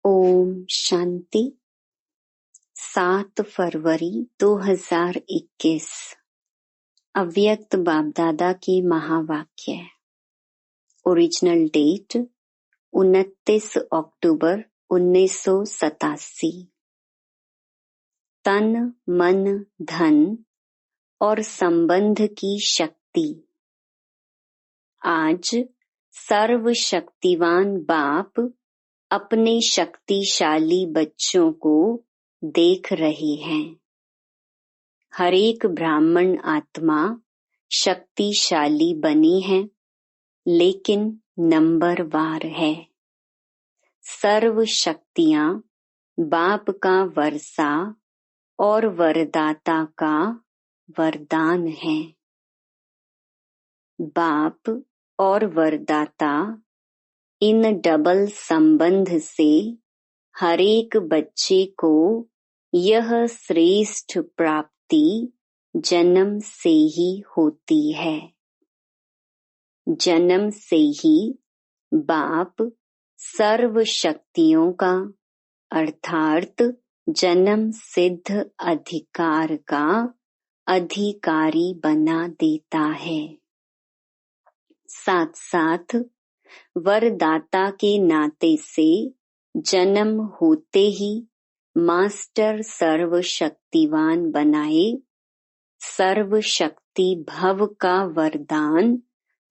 ओम शांति। 7 फरवरी 2021 अव्यक्त बाप दादा की महावाक्य। ओरिजिनल डेट 29 अक्टूबर 1987। तन मन धन और संबंध की शक्ति। आज सर्वशक्तिवान बाप अपने शक्तिशाली बच्चों को देख रहे हैं। हर एक ब्राह्मण आत्मा शक्तिशाली बनी है, लेकिन नंबरवार है। सर्व शक्तियां बाप का वर्षा और वरदाता का वरदान है। बाप और वरदाता इन डबल संबंध से हर एक बच्चे को यह श्रेष्ठ प्राप्ति जन्म से ही होती है। जन्म से ही बाप सर्व शक्तियों का अर्थात जन्म सिद्ध अधिकार का अधिकारी बना देता है। साथ साथ वरदाता के नाते से जन्म होते ही मास्टर सर्वशक्तिवान बनाए सर्व शक्ति भव का वरदान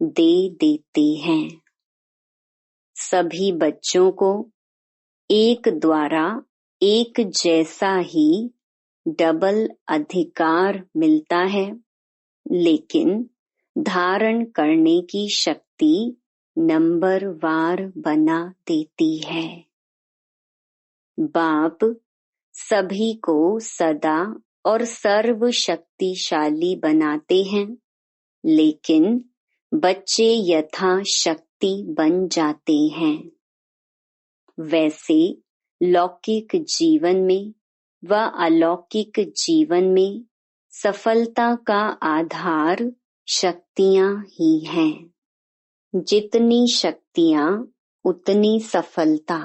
दे देते हैं। सभी बच्चों को एक द्वारा एक जैसा ही डबल अधिकार मिलता है, लेकिन धारण करने की शक्ति नंबरवार बना देती है। बाप सभी को सदा और सर्व शक्तिशाली बनाते हैं, लेकिन बच्चे यथाशक्ति बन जाते हैं। वैसे लौकिक जीवन में व अलौकिक जीवन में सफलता का आधार शक्तियां ही हैं। जितनी शक्तियां उतनी सफलता।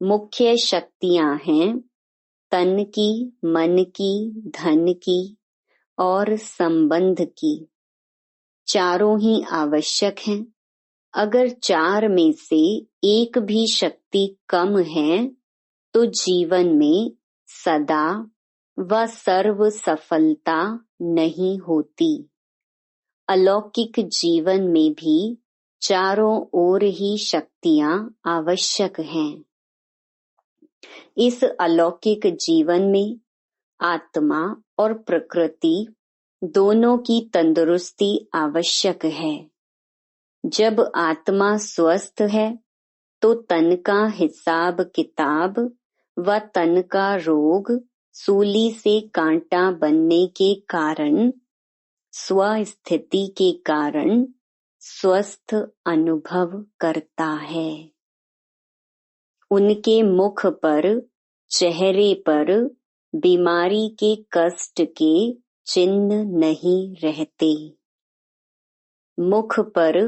मुख्य शक्तियां हैं तन की, मन की, धन की और संबंध की। चारों ही आवश्यक हैं। अगर चार में से एक भी शक्ति कम है तो जीवन में सदा व सर्व सफलता नहीं होती। अलौकिक जीवन में भी चारों ओर ही शक्तियां आवश्यक हैं। इस अलौकिक जीवन में आत्मा और प्रकृति दोनों की तंदुरुस्ती आवश्यक है। जब आत्मा स्वस्थ है तो तन का हिसाब किताब व तन का रोग सूली से कांटा बनने के कारण स्वस्थिति के कारण स्वस्थ अनुभव करता है। उनके मुख पर, चेहरे पर बीमारी के कष्ट के चिन्ह नहीं रहते। मुख पर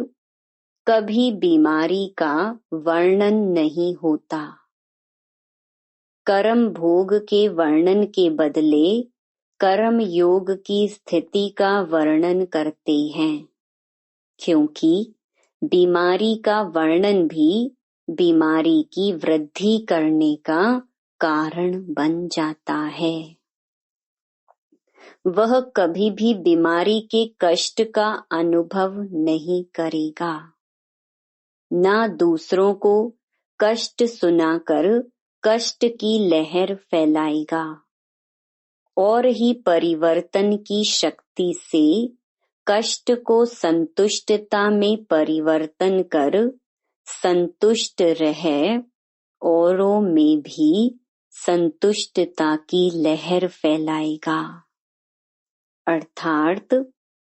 कभी बीमारी का वर्णन नहीं होता। कर्म भोग के वर्णन के बदले कर्म योग की स्थिति का वर्णन करते हैं, क्योंकि बीमारी का वर्णन भी बीमारी की वृद्धि करने का कारण बन जाता है। वह कभी भी बीमारी के कष्ट का अनुभव नहीं करेगा, ना दूसरों को कष्ट सुनाकर कष्ट की लहर फैलाएगा, और ही परिवर्तन की शक्ति से कष्ट को संतुष्टता में परिवर्तन कर संतुष्ट रह औरों में भी संतुष्टता की लहर फैलाएगा। अर्थात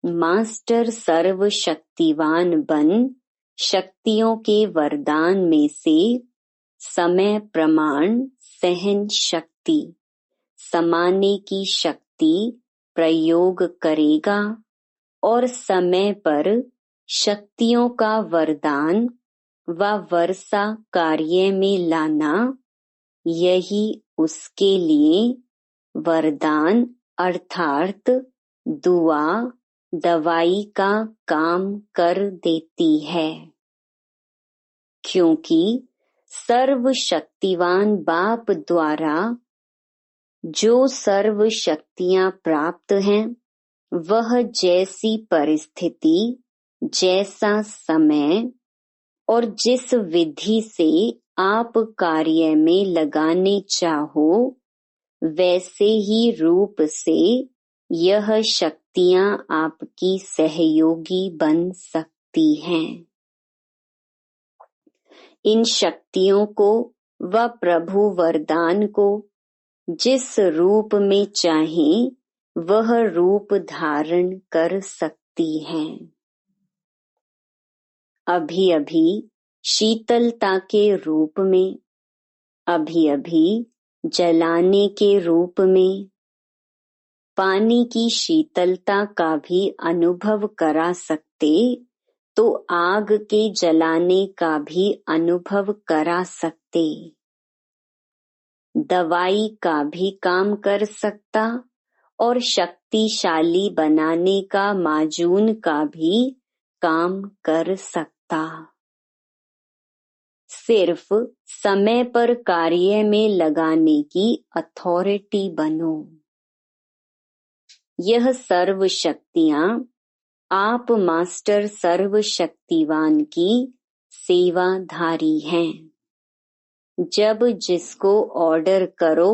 मास्टर सर्वशक्तिवान बन शक्तियों के वरदान में से समय प्रमाण सहन शक्ति समाने की शक्ति प्रयोग करेगा और समय पर शक्तियों का वरदान व वर्षा कार्य में लाना, यही उसके लिए वरदान अर्थात दुआ दवाई का काम कर देती है। क्योंकि सर्वशक्तिवान बाप द्वारा जो सर्व शक्तियां प्राप्त हैं, वह जैसी परिस्थिति, जैसा समय और जिस विधि से आप कार्य में लगाने चाहो, वैसे ही रूप से यह शक्तियां आपकी सहयोगी बन सकती हैं। इन शक्तियों को व प्रभु वरदान को जिस रूप में चाहें वह रूप धारण कर सकती हैं। अभी अभी शीतलता के रूप में, अभी अभी जलाने के रूप में, पानी की शीतलता का भी अनुभव करा सकते तो आग के जलाने का भी अनुभव करा सकते। दवाई का भी काम कर सकता और शक्तिशाली बनाने का माजून का भी काम कर सकता। सिर्फ समय पर कार्य में लगाने की अथॉरिटी बनो। यह सर्व शक्तियां आप मास्टर सर्वशक्तिवान की सेवाधारी हैं। जब जिसको ऑर्डर करो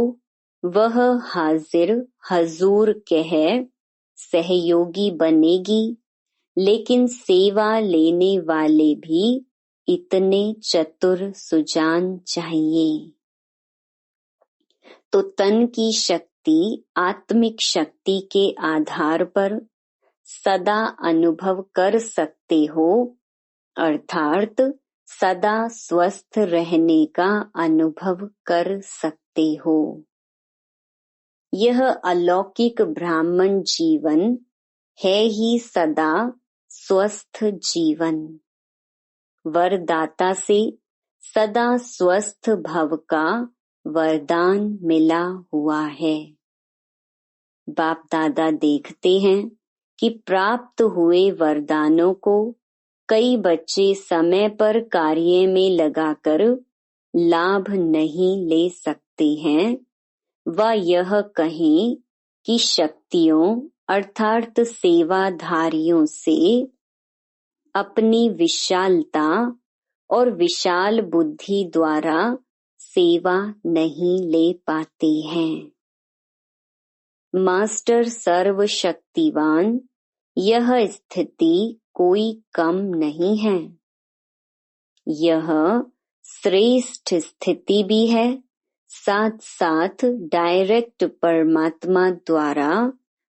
वह हाजिर हजूर कह सहयोगी बनेगी, लेकिन सेवा लेने वाले भी इतने चतुर सुजान चाहिए। तो तन की शक्ति आत्मिक शक्ति के आधार पर सदा अनुभव कर सकते हो, अर्थात सदा स्वस्थ रहने का अनुभव कर सकते हो। यह अलौकिक ब्राह्मण जीवन है ही सदा स्वस्थ जीवन। वरदाता से सदा स्वस्थ भव का वरदान मिला हुआ है। बाप दादा देखते हैं कि प्राप्त हुए वरदानों को कई बच्चे समय पर कार्य में लगाकर लाभ नहीं ले सकते हैं, व यह कहें कि शक्तियों अर्थात सेवाधारियों से अपनी विशालता और विशाल बुद्धि द्वारा सेवा नहीं ले पाते हैं। मास्टर सर्वशक्तिवान, यह स्थिति कोई कम नहीं है। यह श्रेष्ठ स्थिति भी है, साथ साथ डायरेक्ट परमात्मा द्वारा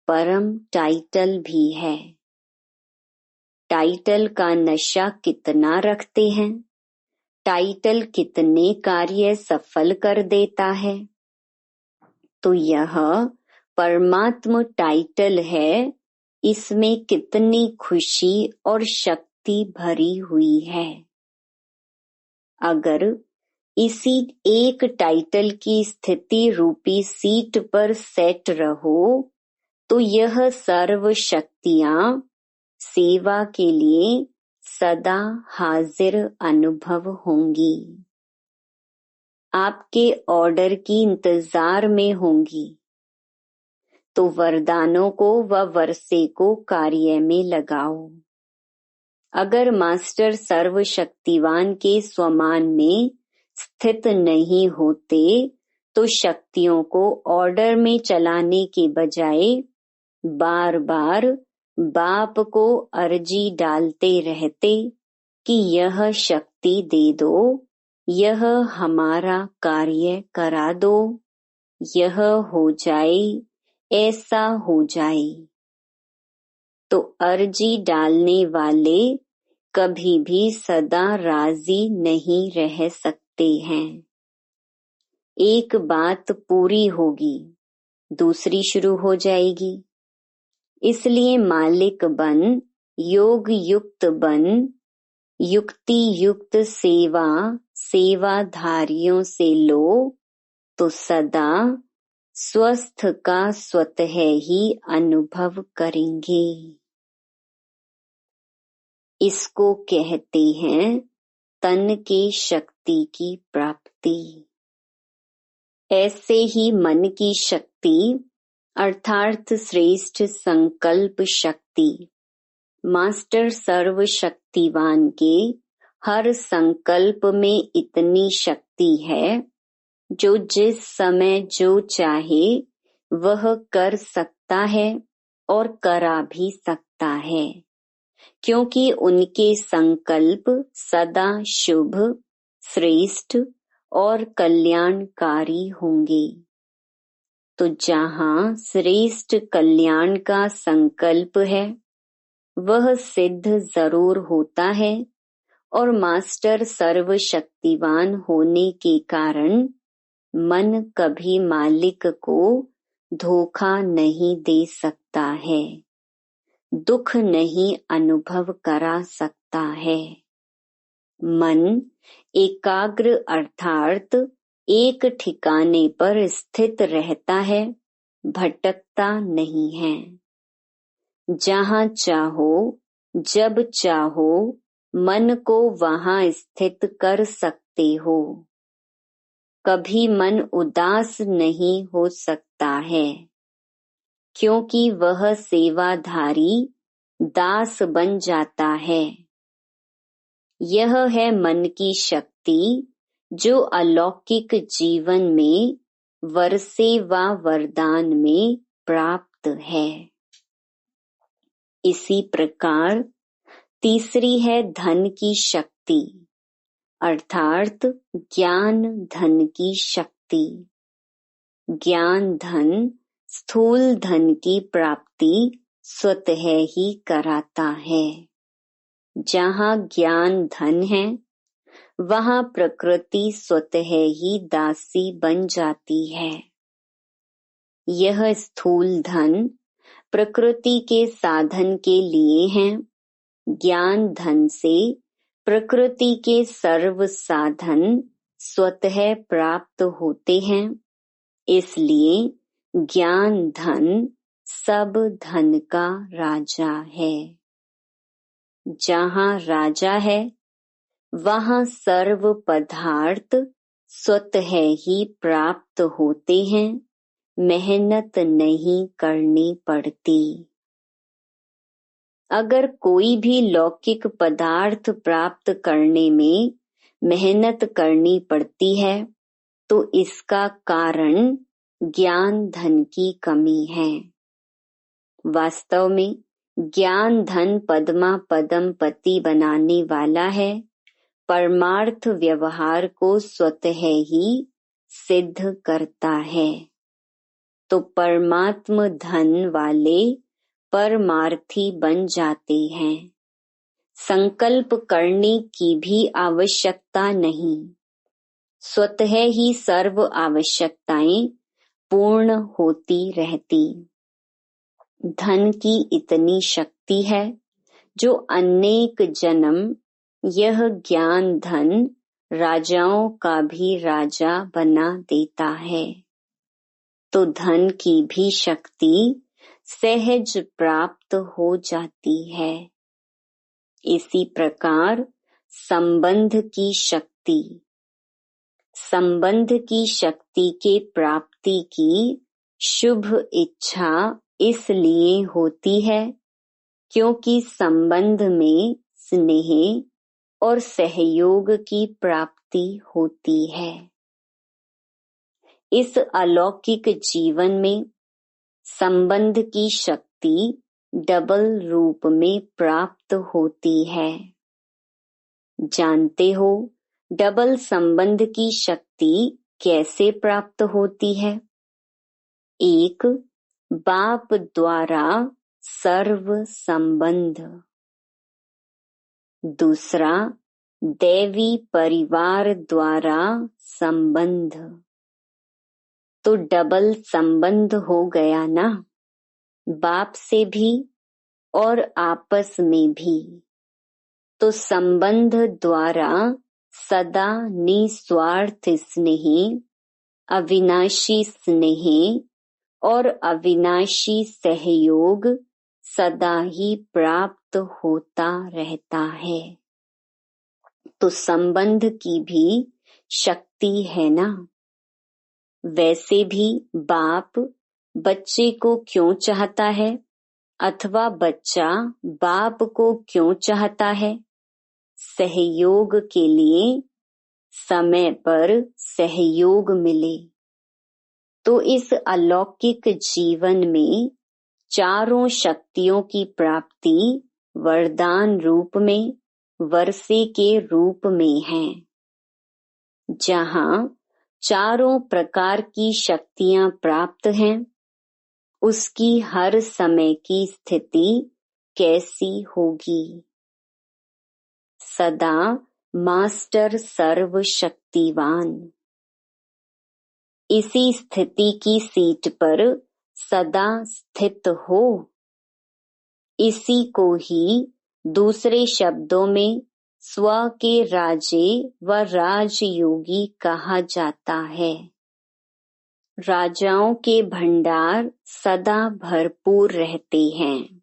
परम टाइटल भी है। टाइटल का नशा कितना रखते हैं, टाइटल कितने कार्य सफल कर देता है। तो यह परमात्मा टाइटल है, इसमें कितनी खुशी और शक्ति भरी हुई है। अगर इसी एक टाइटल की स्थिति रूपी सीट पर सेट रहो तो यह सर्व शक्तियां सेवा के लिए सदा हाजिर अनुभव होंगी। आपके ऑर्डर की इंतजार में होंगी। तो वरदानों को व वर्षे को कार्य में लगाओ। अगर मास्टर सर्वशक्तिवान के स्वमान में स्थित नहीं होते तो शक्तियों को ऑर्डर में चलाने के बजाय बार बार बाप को अर्जी डालते रहते कि यह शक्ति दे दो, यह हमारा कार्य करा दो, यह हो जाए, ऐसा हो जाए। तो अर्जी डालने वाले कभी भी सदा राजी नहीं रह सकते हैं। एक बात पूरी होगी, दूसरी शुरू हो जाएगी। इसलिए मालिक बन, योग युक्त बन, युक्ति युक्त सेवा सेवाधारियों से लो तो सदा स्वस्थ का स्वतः ही अनुभव करेंगे। इसको कहते हैं तन के शक्ति की प्राप्ति। ऐसे ही मन की शक्ति अर्थात श्रेष्ठ संकल्प शक्ति मास्टर सर्वशक्तिवान के हर संकल्प में इतनी शक्ति है जो जिस समय जो चाहे वह कर सकता है और करा भी सकता है, क्योंकि उनके संकल्प सदा शुभ, श्रेष्ठ और कल्याणकारी होंगे। तो जहाँ श्रेष्ठ कल्याण का संकल्प है वह सिद्ध जरूर होता है, और मास्टर सर्वशक्तिवान होने के कारण मन कभी मालिक को धोखा नहीं दे सकता है, दुख नहीं अनुभव करा सकता है। मन एकाग्र अर्थात एक ठिकाने पर स्थित रहता है, भटकता नहीं है। जहाँ चाहो जब चाहो मन को वहाँ स्थित कर सकते हो। कभी मन उदास नहीं हो सकता है, क्योंकि वह सेवाधारी दास बन जाता है। यह है मन की शक्ति जो अलौकिक जीवन में वर्षे व वरदान में प्राप्त है। इसी प्रकार तीसरी है धन की शक्ति अर्थात ज्ञान धन की शक्ति। ज्ञान धन स्थूल धन की प्राप्ति स्वतः ही कराता है। जहाँ ज्ञान धन है वहाँ प्रकृति स्वतः ही दासी बन जाती है। यह स्थूल धन प्रकृति के साधन के लिए है। ज्ञान धन से प्रकृति के सर्व साधन स्वतः प्राप्त होते हैं। इसलिए ज्ञान धन सब धन का राजा है। जहाँ राजा है वहाँ सर्व पदार्थ स्वतः ही प्राप्त होते हैं, मेहनत नहीं करनी पड़ती। अगर कोई भी लौकिक पदार्थ प्राप्त करने में मेहनत करनी पड़ती है तो इसका कारण ज्ञान धन की कमी है। वास्तव में ज्ञान धन पद्मा पदम पति बनाने वाला है। परमार्थ व्यवहार को स्वतः ही सिद्ध करता है। तो परमात्म धन वाले परमार्थी बन जाते हैं। संकल्प करने की भी आवश्यकता नहीं, स्वतः ही सर्व आवश्यकताएं पूर्ण होती रहती। धन की इतनी शक्ति है जो अनेक जन्म यह ज्ञान धन राजाओं का भी राजा बना देता है। तो धन की भी शक्ति सहज प्राप्त हो जाती है। इसी प्रकार संबंध की शक्ति, संबंध की शक्ति के प्राप्ति की शुभ इच्छा इसलिए होती है क्योंकि संबंध में स्नेह और सहयोग की प्राप्ति होती है। इस अलौकिक जीवन में संबंध की शक्ति डबल रूप में प्राप्त होती है। जानते हो डबल संबंध की शक्ति कैसे प्राप्त होती है? एक, बाप द्वारा सर्व संबंध, दूसरा दैवी परिवार द्वारा संबंध। तो डबल संबंध हो गया ना, बाप से भी और आपस में भी। तो संबंध द्वारा सदा निस्वार्थ स्नेह, अविनाशी स्नेह और अविनाशी सहयोग सदा ही प्राप्त होता रहता है। तो संबंध की भी शक्ति है ना। वैसे भी बाप बच्चे को क्यों चाहता है अथवा बच्चा बाप को क्यों चाहता है? सहयोग के लिए, समय पर सहयोग मिले। तो इस अलौकिक जीवन में चारों शक्तियों की प्राप्ति वरदान रूप में, वर्षे के रूप में है। जहाँ चारों प्रकार की शक्तियां प्राप्त हैं, उसकी हर समय की स्थिति कैसी होगी? सदा मास्टर सर्वशक्तिवान। इसी स्थिति की सीट पर सदा स्थित हो। इसी को ही दूसरे शब्दों में स्व के राजे व राजयोगी कहा जाता है। राजाओं के भंडार सदा भरपूर रहते हैं,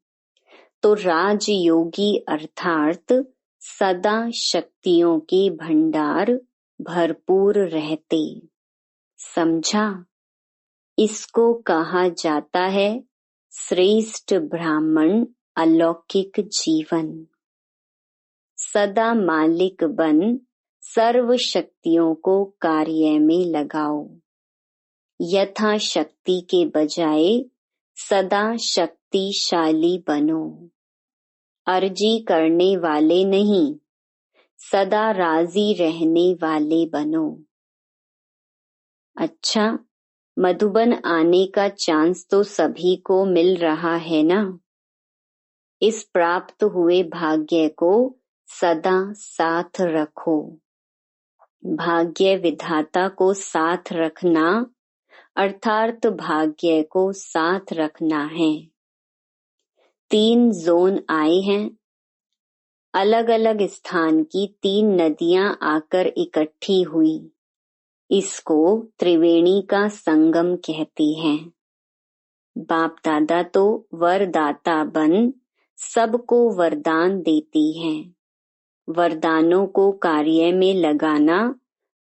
तो राजयोगी अर्थात सदा शक्तियों के भंडार भरपूर रहते। समझा? इसको कहा जाता है श्रेष्ठ ब्राह्मण अलौकिक जीवन। सदा मालिक बन सर्व शक्तियों को कार्य में लगाओ। यथा शक्ति के बजाय सदा शक्तिशाली बनो। अर्जी करने वाले नहीं, सदा राजी रहने वाले बनो। अच्छा, मधुबन आने का चांस तो सभी को मिल रहा है ना। इस प्राप्त हुए भाग्य को सदा साथ रखो। भाग्य विधाता को साथ रखना अर्थात भाग्य को साथ रखना है। 3 जोन आए हैं। अलग अलग स्थान की 3 नदियां आकर इकट्ठी हुई। इसको त्रिवेणी का संगम कहते हैं। बाप दादा तो वरदाता बन सबको वरदान देती हैं। वरदानों को कार्य में लगाना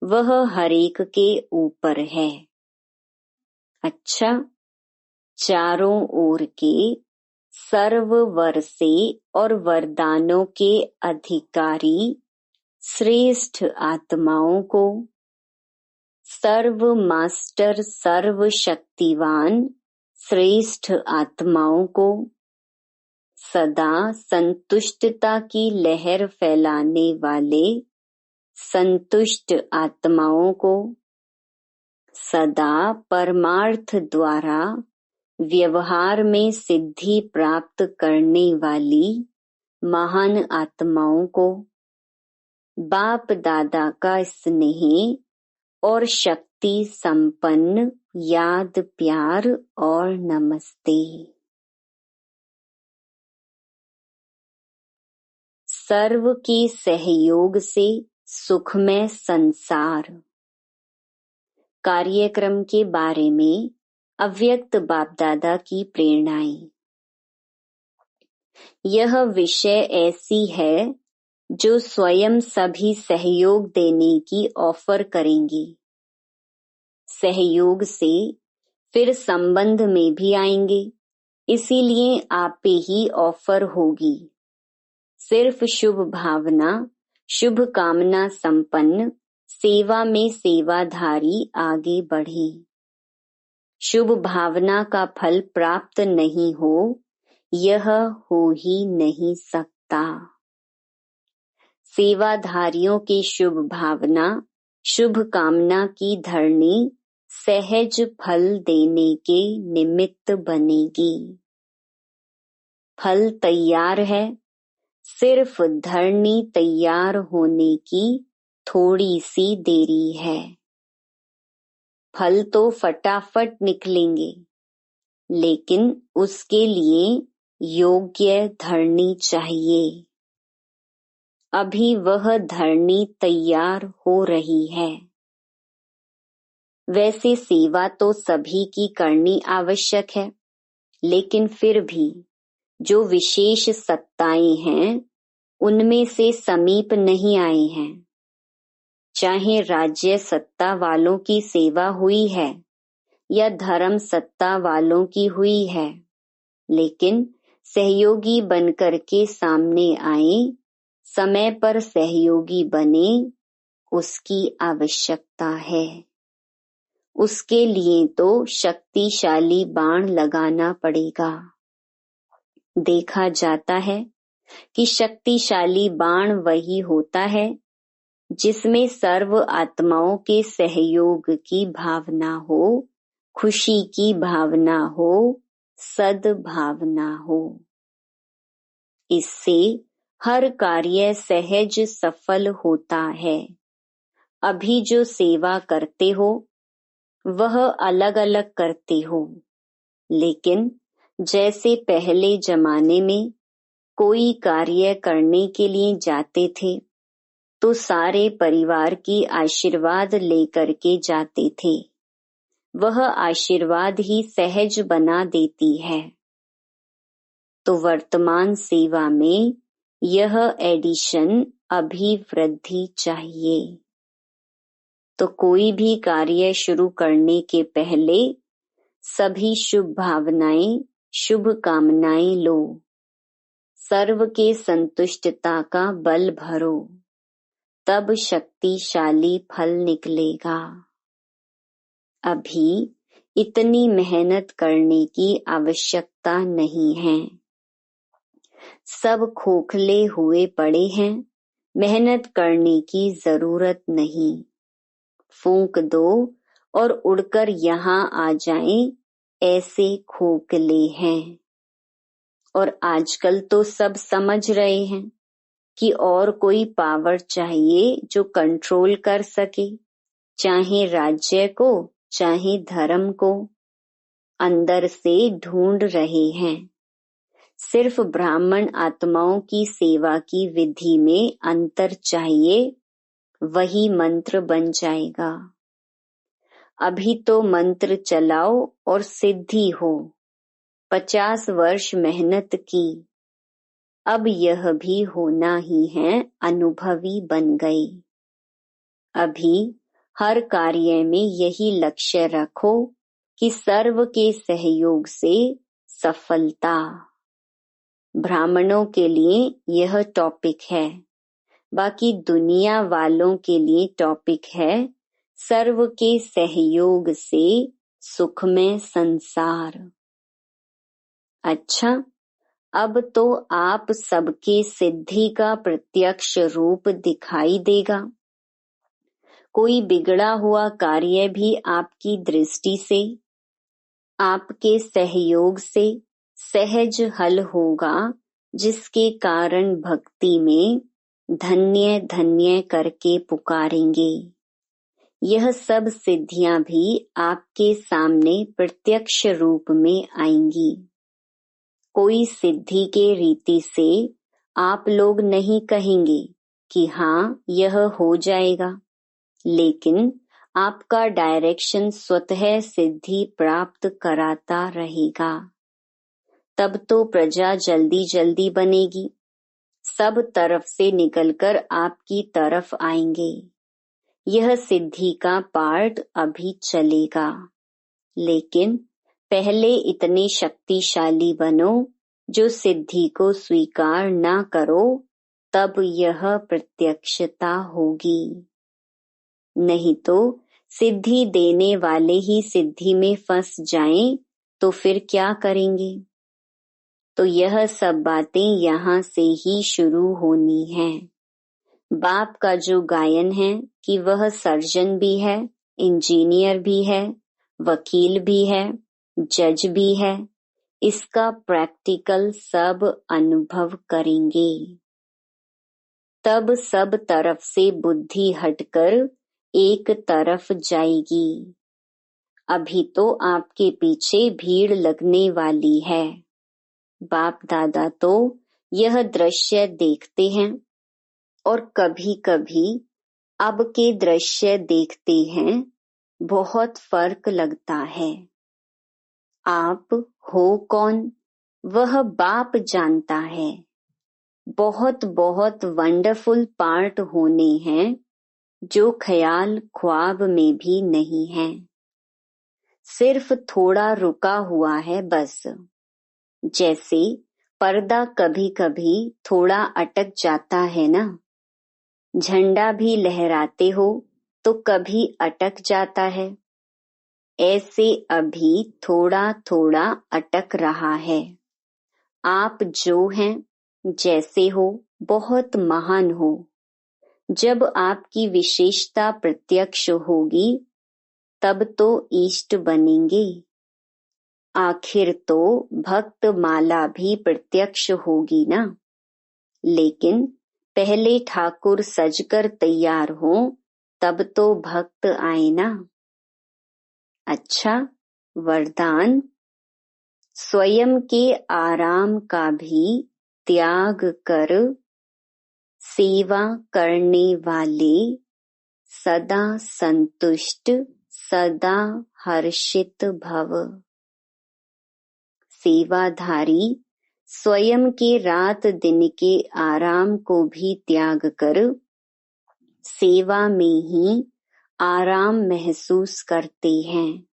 वह हरेक के ऊपर है। अच्छा, चारों ओर के सर्व वर्षे और वरदानों के अधिकारी श्रेष्ठ आत्माओं को, सर्व मास्टर सर्व शक्तिवान श्रेष्ठ आत्माओं को, सदा संतुष्टता की लहर फैलाने वाले संतुष्ट आत्माओं को, सदा परमार्थ द्वारा व्यवहार में सिद्धि प्राप्त करने वाली महान आत्माओं को, बाप दादा का स्नेह और शक्ति संपन्न याद प्यार और नमस्ते। सर्व के सहयोग से सुखमय संसार कार्यक्रम के बारे में अव्यक्त बाप दादा की प्रेरणाएं। यह विषय ऐसी है जो स्वयं सभी सहयोग देने की ऑफर करेंगी। सहयोग से फिर संबंध में भी आएंगे, इसीलिए आप पे ही ऑफर होगी। सिर्फ शुभ भावना, शुभ कामना संपन्न सेवा में सेवाधारी आगे बढ़े। शुभ भावना का फल प्राप्त नहीं हो, यह हो ही नहीं सकता। सेवाधारियों की शुभ भावना, शुभ कामना की धरनी सहज फल देने के निमित्त बनेगी। फल तैयार है, सिर्फ धरनी तैयार होने की थोड़ी सी देरी है। फल तो फटाफट निकलेंगे, लेकिन उसके लिए योग्य धरनी चाहिए। अभी वह धरनी तैयार हो रही है। वैसे सेवा तो सभी की करनी आवश्यक है, लेकिन फिर भी जो विशेष सत्ताएं हैं उनमें से समीप नहीं आए हैं। चाहे राज्य सत्ता वालों की सेवा हुई है या धर्म सत्ता वालों की हुई है, लेकिन सहयोगी बनकर के सामने आए, समय पर सहयोगी बने, उसकी आवश्यकता है। उसके लिए तो शक्तिशाली बाण लगाना पड़ेगा। देखा जाता है कि शक्तिशाली बाण वही होता है जिसमें सर्व आत्माओं के सहयोग की भावना हो, खुशी की भावना हो, सद्भावना हो। इससे हर कार्य सहज सफल होता है। अभी जो सेवा करते हो वह अलग अलग करते हो, लेकिन जैसे पहले जमाने में कोई कार्य करने के लिए जाते थे तो सारे परिवार की आशीर्वाद लेकर के जाते थे। वह आशीर्वाद ही सहज बना देती है। तो वर्तमान सेवा में यह एडिशन अभिवृद्धि चाहिए। तो कोई भी कार्य शुरू करने के पहले सभी शुभ भावनाएं, शुभ कामनाएं लो। सर्व के संतुष्टता का बल भरो, तब शक्तिशाली फल निकलेगा। अभी इतनी मेहनत करने की आवश्यकता नहीं है। सब खोखले हुए पड़े हैं, मेहनत करने की जरूरत नहीं। फूंक दो और उड़कर यहाँ आ जाएं, ऐसे खोखले हैं। और आजकल तो सब समझ रहे हैं कि और कोई पावर चाहिए जो कंट्रोल कर सके, चाहे राज्य को चाहे धर्म को। अंदर से ढूंढ रहे हैं। सिर्फ ब्राह्मण आत्माओं की सेवा की विधि में अंतर चाहिए, वही मंत्र बन जाएगा। अभी तो मंत्र चलाओ और सिद्धि हो। 50 वर्ष मेहनत की, अब यह भी होना ही है, अनुभवी बन गए। अभी हर कार्य में यही लक्ष्य रखो कि सर्व के सहयोग से सफलता। ब्राह्मणों के लिए यह टॉपिक है, बाकी दुनिया वालों के लिए टॉपिक है सर्व के सहयोग से सुखमय संसार। अच्छा, अब तो आप सबके सिद्धि का प्रत्यक्ष रूप दिखाई देगा। कोई बिगड़ा हुआ कार्य भी आपकी दृष्टि से, आपके सहयोग से सहज हल होगा, जिसके कारण भक्ति में धन्य धन्य करके पुकारेंगे। यह सब सिद्धियां भी आपके सामने प्रत्यक्ष रूप में आएंगी। कोई सिद्धि के रीति से आप लोग नहीं कहेंगे कि हाँ यह हो जाएगा, लेकिन आपका डायरेक्शन स्वतः सिद्धि प्राप्त कराता रहेगा। तब तो प्रजा जल्दी जल्दी बनेगी, सब तरफ से निकलकर आपकी तरफ आएंगे। यह सिद्धि का पार्ट अभी चलेगा, लेकिन पहले इतने शक्तिशाली बनो जो सिद्धि को स्वीकार ना करो, तब यह प्रत्यक्षता होगी। नहीं तो सिद्धि देने वाले ही सिद्धि में फंस जाएं तो फिर क्या करेंगे। तो यह सब बातें यहाँ से ही शुरू होनी है। बाप का जो गायन है कि वह सर्जन भी है, इंजीनियर भी है, वकील भी है, जज भी है, इसका प्रैक्टिकल सब अनुभव करेंगे। तब सब तरफ से बुद्धि हटकर एक तरफ जाएगी। अभी तो आपके पीछे भीड़ लगने वाली है। बाप दादा तो यह दृश्य देखते हैं। और कभी कभी अब के दृश्य देखते हैं, बहुत फर्क लगता है। आप हो कौन, वह बाप जानता है। बहुत बहुत वंडरफुल पार्ट होने हैं जो ख्याल ख्वाब में भी नहीं है। सिर्फ थोड़ा रुका हुआ है बस। जैसे पर्दा कभी कभी थोड़ा अटक जाता है ना। झंडा भी लहराते हो तो कभी अटक जाता है। ऐसे अभी थोड़ा थोड़ा अटक रहा है। आप जो हैं, जैसे हो, बहुत महान हो। जब आपकी विशेषता प्रत्यक्ष होगी तब तो इष्ट बनेंगे। आखिर तो भक्त माला भी प्रत्यक्ष होगी ना। लेकिन पहले ठाकुर सजकर तैयार हो तब तो भक्त आए ना। अच्छा, वरदान। स्वयं के आराम का भी त्याग कर सेवा करने वाले सदा संतुष्ट सदा हर्षित भव। सेवाधारी स्वयं के रात दिन के आराम को भी त्याग कर सेवा में ही आराम महसूस करते हैं।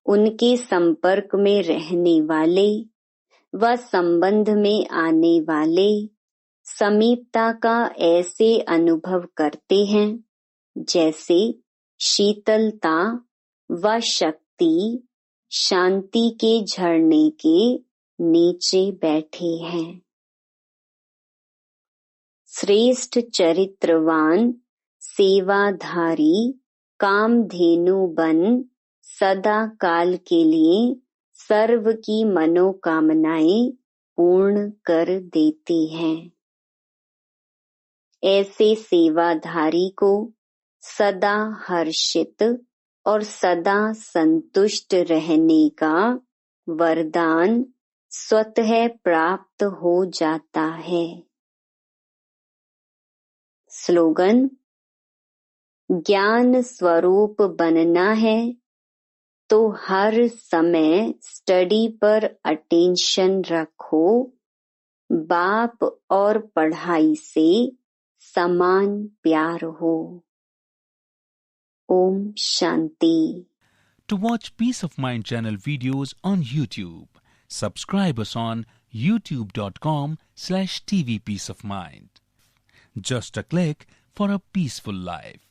उनके संपर्क में रहने वाले व संबंध में आने वाले समीपता का ऐसे अनुभव करते हैं जैसे शीतलता व शक्ति शांति के झरने के नीचे बैठे हैं। श्रेष्ठ चरित्रवान सेवाधारी कामधेनु बन सदा काल के लिए सर्व की मनोकामनाएं पूर्ण कर देते हैं। ऐसे सेवाधारी को सदा हर्षित और सदा संतुष्ट रहने का वरदान स्वतः प्राप्त हो जाता है। स्लोगन: ज्ञान स्वरूप बनना है तो हर समय स्टडी पर अटेंशन रखो। बाप और पढ़ाई से समान प्यार हो। Om Shanti. To watch Peace of Mind channel videos on YouTube, subscribe us on youtube.com/tvpeaceofmind. Just a click for a peaceful life.